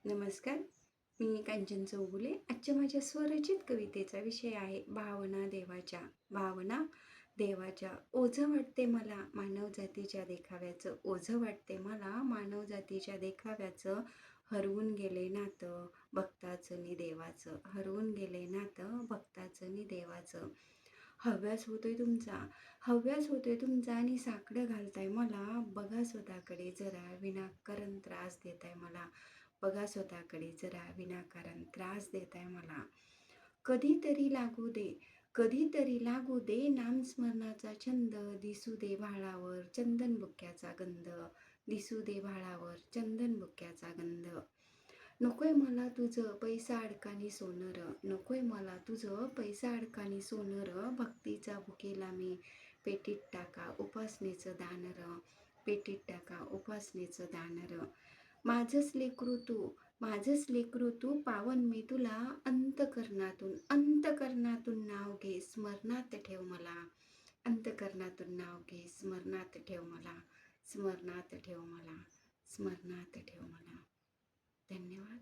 नमस्कार. मी कांचन चौगुले. आजच्या माझ्या स्वरचित कवितेचा विषय आहे भावना देवाच्या. भावना देवाच्या. ओझं वाटते मला मानवजातीच्या देखाव्याचं. ओझं वाटते मला मानवजातीच्या देखाव्याचं. हरवून गेले नातं भक्ताचं नि देवाचं. हरवून गेले नातं भक्ताचं नि देवाचं. हव्यास होतोय तुमचा, हव्यास होतोय तुमचा आणि साकडं घालताय मला. बघा स्वतःकडे जरा, विनाकारण त्रास देताय मला. बघा स्वतःकडे जरा, विनाकारण त्रास देताय मला. कधीतरी लागू दे, कधीतरी लागू दे नामस्मरणाचा छंद. दिसू दे भाळावर चंदन बुक्क्याचा गंध. दिसू दे भाळावर चंदन बुक्क्याचा गंध. नकोय मला तुझं पैसा अडकानी सोनर. नकोय मला तुझं पैसा अडकानी सोनर. भक्तीचा बुकेला मी पेटीत टाका उपासनेचं दानर. पेटीत टाका उपासनेचं दानर. माझंच लेकरू तू, माझंच लेकरू तू, पावन मी तुला अंतकरणातून, अंतकरणातून नाव घे स्मरणात ठेव मला. अंतकरणातून नाव घे स्मरणात ठेव मला. स्मरणात ठेव मला. स्मरणात ठेव मला. धन्यवाद.